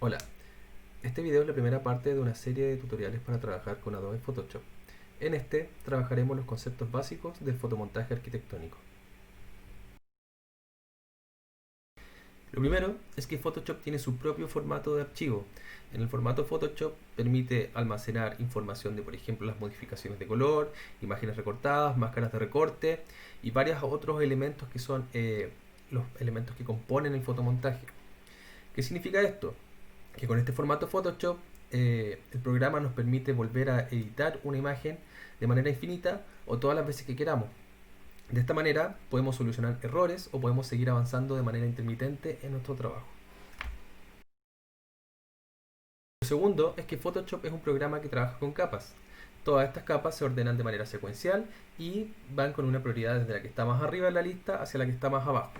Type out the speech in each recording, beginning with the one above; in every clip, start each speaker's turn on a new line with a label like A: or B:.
A: Hola, este video es la primera parte de una serie de tutoriales para trabajar con Adobe Photoshop. En este trabajaremos los conceptos básicos del fotomontaje arquitectónico. Lo primero es que Photoshop tiene su propio formato de archivo. En el formato Photoshop permite almacenar información de, por ejemplo, las modificaciones de color, imágenes recortadas, máscaras de recorte y varios otros elementos que son los elementos que componen el fotomontaje. ¿Qué significa esto? Que con este formato Photoshop el programa nos permite volver a editar una imagen de manera infinita o todas las veces que queramos. De esta manera podemos solucionar errores o podemos seguir avanzando de manera intermitente en nuestro trabajo. Lo segundo es que Photoshop es un programa que trabaja con capas. Todas estas capas se ordenan de manera secuencial y van con una prioridad desde la que está más arriba de la lista hacia la que está más abajo.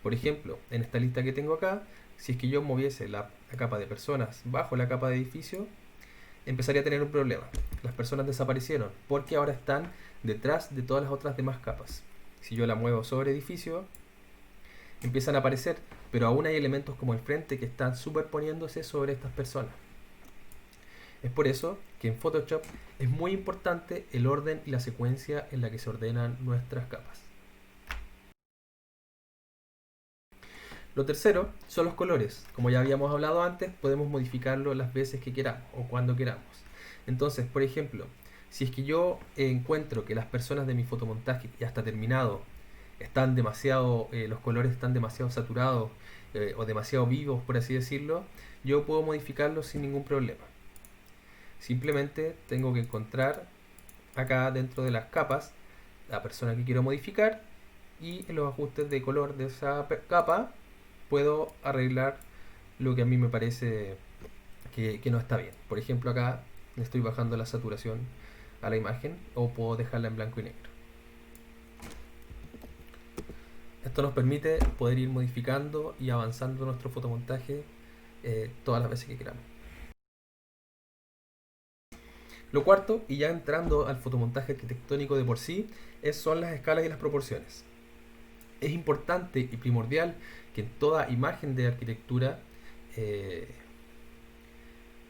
A: Por ejemplo, en esta lista que tengo acá, si es que yo moviese la capa de personas bajo la capa de edificio, empezaría a tener un problema. Las personas desaparecieron porque ahora están detrás de todas las otras demás capas. Si yo la muevo sobre edificio, empiezan a aparecer, pero aún hay elementos como el frente que están superponiéndose sobre estas personas. Es por eso que en Photoshop es muy importante el orden y la secuencia en la que se ordenan nuestras capas. Lo tercero son los colores. Como ya habíamos hablado antes, podemos modificarlo las veces que queramos o cuando queramos. Entonces, por ejemplo, si es que yo encuentro que las personas de mi fotomontaje ya está terminado, están demasiado, los colores están demasiado saturados o demasiado vivos, por así decirlo, yo puedo modificarlos sin ningún problema. Simplemente tengo que encontrar acá dentro de las capas la persona que quiero modificar y en los ajustes de color de esa capa puedo arreglar lo que a mí me parece que no está bien. Por ejemplo, acá le estoy bajando la saturación a la imagen o puedo dejarla en blanco y negro. Esto nos permite poder ir modificando y avanzando nuestro fotomontaje todas las veces que queramos. Lo cuarto, y ya entrando al fotomontaje arquitectónico de por sí, son las escalas y las proporciones. Es importante y primordial que en toda imagen de arquitectura eh,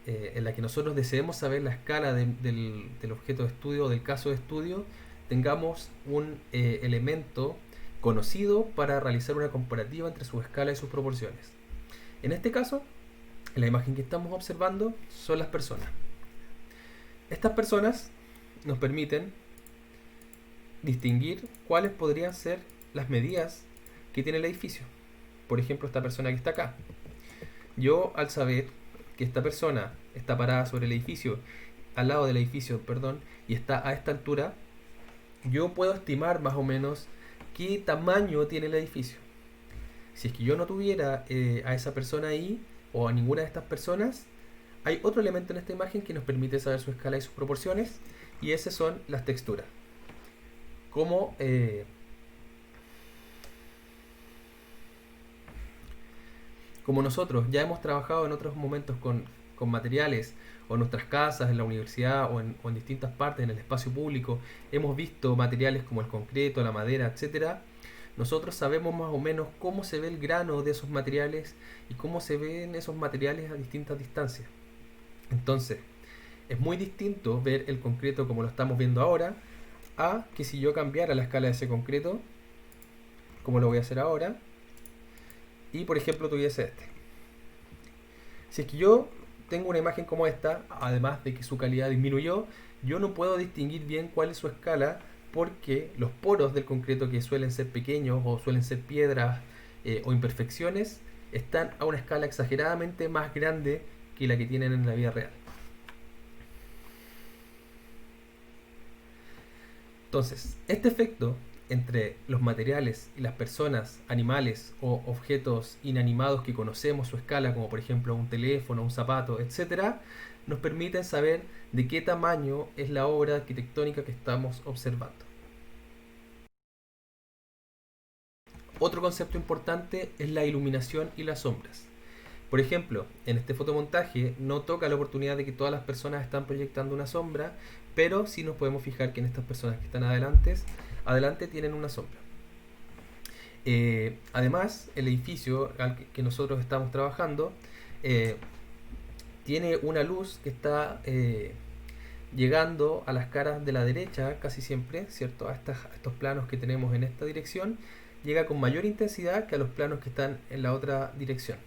A: en la que nosotros deseemos saber la escala del objeto de estudio o del caso de estudio, tengamos un elemento conocido para realizar una comparativa entre su escala y sus proporciones. En este caso, en la imagen que estamos observando son las personas. Estas personas nos permiten distinguir cuáles podrían ser las medidas que tiene el edificio. Por ejemplo, esta persona que está acá. Yo, al saber que esta persona está parada sobre el edificio, al lado del edificio, perdón, y está a esta altura, yo puedo estimar más o menos qué tamaño tiene el edificio. Si es que yo no tuviera a esa persona ahí, o a ninguna de estas personas, hay otro elemento en esta imagen que nos permite saber su escala y sus proporciones, y esas son las texturas. Como como nosotros ya hemos trabajado en otros momentos con materiales, o en nuestras casas, en la universidad, o en distintas partes, en el espacio público, hemos visto materiales como el concreto, la madera, etcétera. Nosotros sabemos más o menos cómo se ve el grano de esos materiales y cómo se ven esos materiales a distintas distancias. Entonces, es muy distinto ver el concreto como lo estamos viendo ahora a que si yo cambiara la escala de ese concreto, como lo voy a hacer ahora, y por ejemplo tuviese este. Si es que yo tengo una imagen como esta, además de que su calidad disminuyó, yo no puedo distinguir bien cuál es su escala porque los poros del concreto, que suelen ser pequeños o suelen ser piedras o imperfecciones, están a una escala exageradamente más grande que la que tienen en la vida real. Entonces, este efecto entre los materiales y las personas, animales o objetos inanimados que conocemos su escala, como por ejemplo un teléfono, un zapato, etcétera, nos permiten saber de qué tamaño es la obra arquitectónica que estamos observando. Otro concepto importante es la iluminación y las sombras. Por ejemplo, en este fotomontaje no toca la oportunidad de que todas las personas están proyectando una sombra, pero sí nos podemos fijar que en estas personas que están adelante tienen una sombra. Además, el edificio al que nosotros estamos trabajando eh, tiene una luz que está llegando a las caras de la derecha casi siempre, ¿cierto? A estos planos que tenemos en esta dirección, llega con mayor intensidad que a los planos que están en la otra dirección.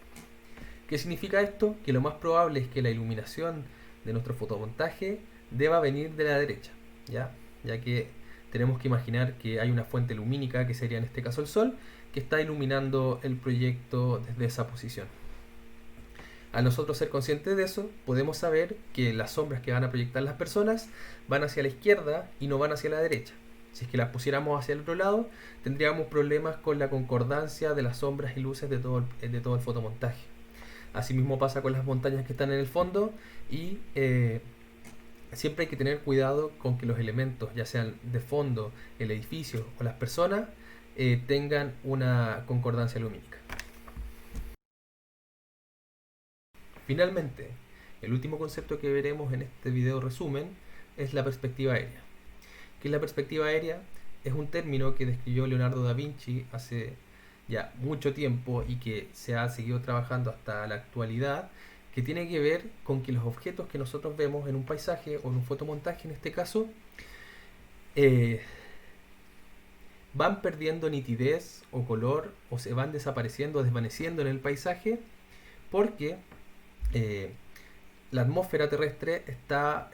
A: ¿Qué significa esto? Que lo más probable es que la iluminación de nuestro fotomontaje deba venir de la derecha, ya que tenemos que imaginar que hay una fuente lumínica, que sería en este caso el sol, que está iluminando el proyecto desde esa posición. Al nosotros ser conscientes de eso, podemos saber que las sombras que van a proyectar las personas van hacia la izquierda y no van hacia la derecha. Si es que las pusiéramos hacia el otro lado, tendríamos problemas con la concordancia de las sombras y luces de todo el fotomontaje. Asimismo pasa con las montañas que están en el fondo y siempre hay que tener cuidado con que los elementos, ya sean de fondo, el edificio o las personas, tengan una concordancia lumínica. Finalmente, el último concepto que veremos en este video resumen es la perspectiva aérea. ¿Qué es la perspectiva aérea? Es un término que describió Leonardo da Vinci hace ya mucho tiempo y que se ha seguido trabajando hasta la actualidad, que tiene que ver con que los objetos que nosotros vemos en un paisaje o en un fotomontaje, en este caso, eh, van perdiendo nitidez o color o se van desapareciendo o desvaneciendo en el paisaje porque eh, la atmósfera terrestre está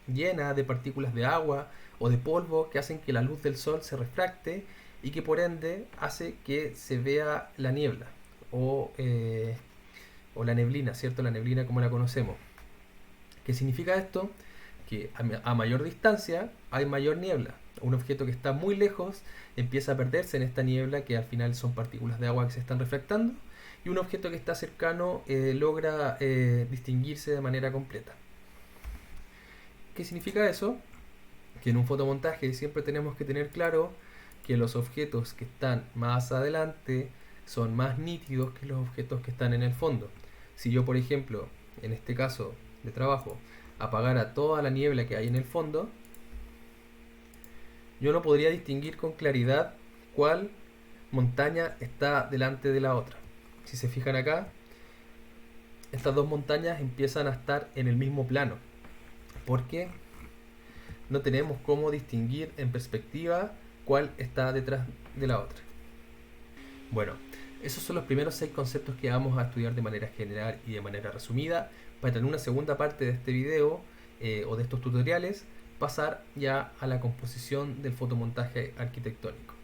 A: llena de partículas de agua o de polvo que hacen que la luz del sol se refracte y que por ende hace que se vea la niebla o la neblina, ¿cierto? La neblina como la conocemos. ¿Qué significa esto? Que a mayor distancia hay mayor niebla. Un objeto que está muy lejos empieza a perderse en esta niebla que al final son partículas de agua que se están refractando y un objeto que está cercano logra distinguirse de manera completa. ¿Qué significa eso? Que en un fotomontaje siempre tenemos que tener claro que los objetos que están más adelante son más nítidos que los objetos que están en el fondo. Si yo, por ejemplo, en este caso de trabajo, apagara toda la niebla que hay en el fondo, yo no podría distinguir con claridad cuál montaña está delante de la otra. Si se fijan acá, estas dos montañas empiezan a estar en el mismo plano, porque no tenemos cómo distinguir en perspectiva cuál está detrás de la otra. Bueno, esos son los primeros 6 conceptos que vamos a estudiar de manera general y de manera resumida, para en una segunda parte de este video o de estos tutoriales pasar ya a la composición del fotomontaje arquitectónico.